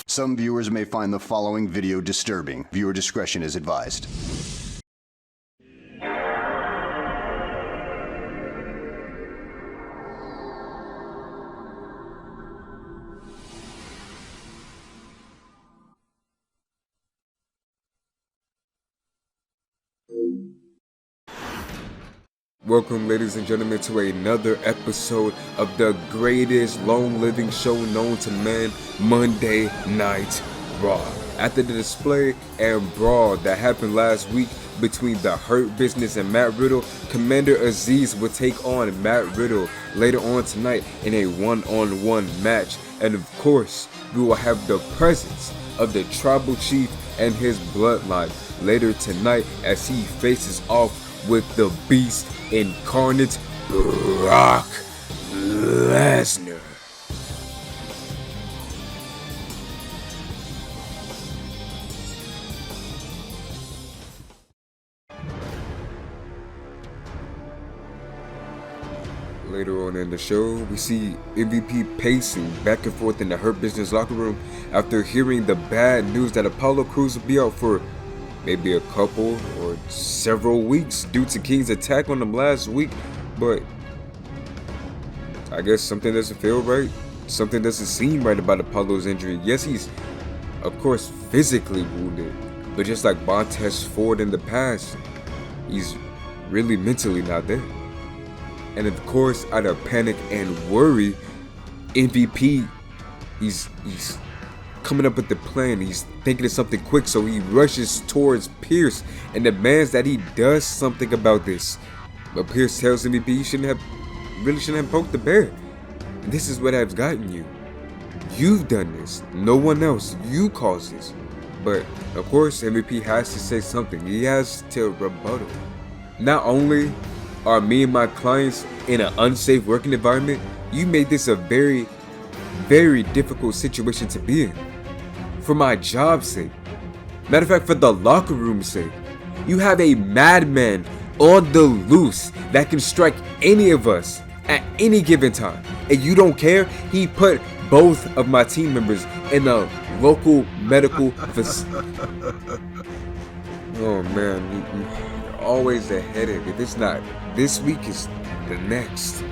Some viewers may find the following video disturbing. Viewer discretion is advised. Welcome, ladies and gentlemen, to another episode of the greatest long-living show known to man, Monday Night Raw. After the display and brawl that happened last week between the Hurt Business and Matt Riddle, Commander Aziz will take on Matt Riddle later on tonight in a one-on-one match. And of course, we will have the presence of the Tribal Chief and his bloodline later tonight as he faces off with the Beast Incarnate, Brock Lesnar. Later on in the show, we see MVP pacing back and forth in the Hurt Business locker room after hearing the bad news that Apollo Crews will be out for maybe a couple or several weeks due to King's attack on him last week. But I guess something doesn't feel right. Something doesn't seem right about Apollo's injury. Yes, he's of course physically wounded, but just like Montez Ford in the past, he's really mentally not there. And of course, out of panic and worry, MVP, he's coming up with the plan. He's thinking of something quick, so he rushes towards Pierce and demands that he does something about this. But Pierce tells MVP you really shouldn't have poked the bear. And this is what has gotten you. You've done this. No one else. You caused this. But of course, MVP has to say something. He has to rebuttal. Not only are me and my clients in an unsafe working environment, you made this a very, very difficult situation to be in. For my job's sake. Matter of fact, for the locker room's sake. You have a madman on the loose that can strike any of us at any given time. And you don't care? He put both of my team members in a local medical facility. Oh man, you're always a headache. If it's not this week, it's the next.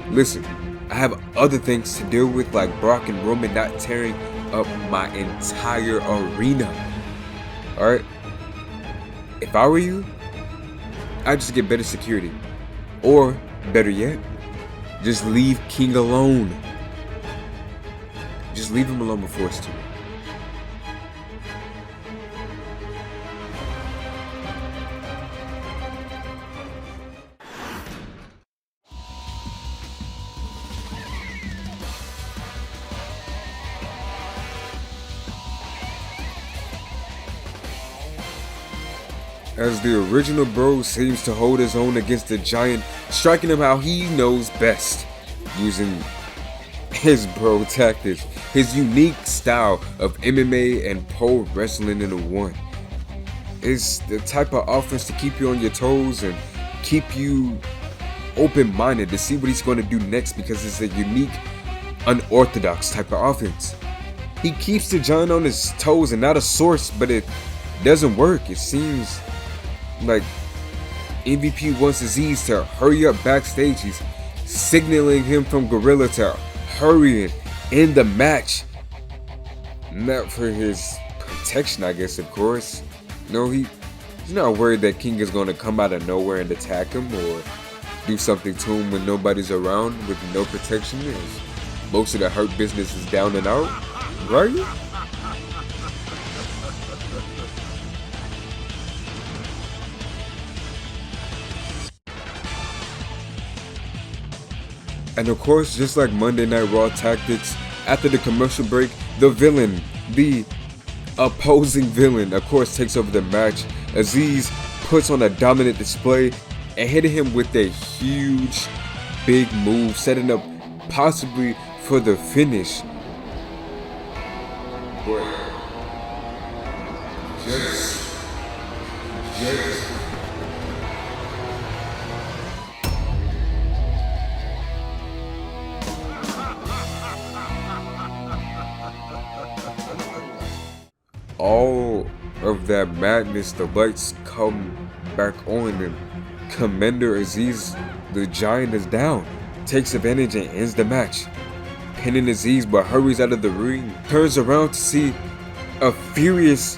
Listen, I have other things to deal with, like Brock and Roman not tearing up my entire arena. Alright? If I were you, I'd just get better security. Or, better yet, just leave King alone. Just leave him alone before it's too late. As the original bro seems to hold his own against the giant, striking him how he knows best, using his bro tactics, his unique style of MMA and pole wrestling into one. It's the type of offense to keep you on your toes and keep you open-minded to see what he's going to do next, because it's a unique, unorthodox type of offense. He keeps the giant on his toes and not a source, but it doesn't work. It seems like MVP wants Aziz to hurry up backstage. He's signaling him from Gorilla to hurry in the match. Not for his protection, I guess, of course. No, he's not worried that King is going to come out of nowhere and attack him or do something to him when nobody's around with no protection. Most of the Hurt Business is down and out, right? And of course, just like Monday Night Raw tactics, after the commercial break, the villain, the opposing villain, of course, takes over the match. Aziz puts on a dominant display and hitting him with a huge, big move, setting up possibly for the finish. But just all of that madness, the lights come back on and Commander Aziz, the giant, is down, takes advantage and ends the match, pinning Aziz but hurries out of the ring, turns around to see a furious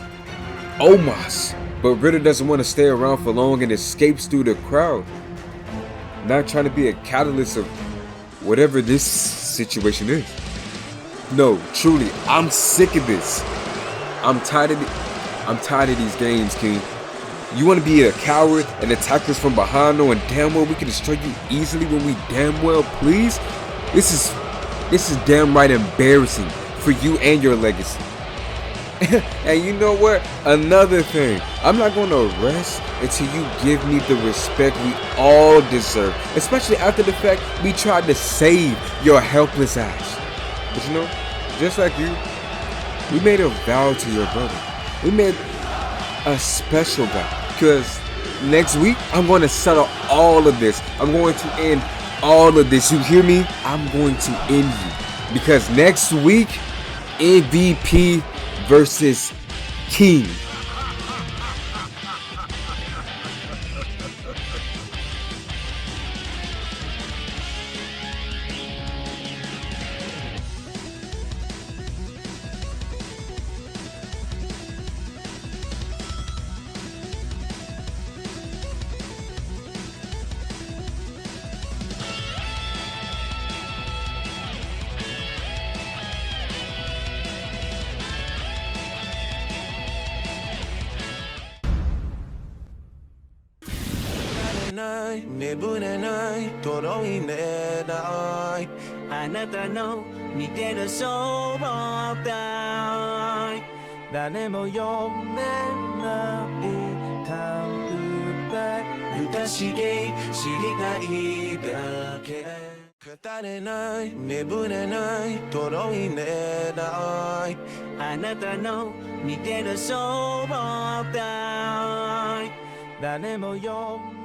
Omos, but Ritter doesn't want to stay around for long and escapes through the crowd, not trying to be a catalyst of whatever this situation is. No, truly, I'm sick of this. I'm tired of these games, King. You want to be a coward and attack us from behind knowing damn well we can destroy you easily when we damn well please? This is damn right embarrassing for you and your legacy. And you know what? Another thing, I'm not going to rest until you give me the respect we all deserve, especially after the fact we tried to save your helpless ass. But you know, just like you, we made a vow to your brother. We made a special vow, because next week I'm going to settle all of this. I'm going to end all of this. You hear me? I'm going to end you, because next week, MVP versus King.眠れないとろい寝ないあなたの似てるそうだい誰も読めないタブで不しげ知りたいだけ語れない眠れないとろい寝ないあなたの似てるそうだい誰も読め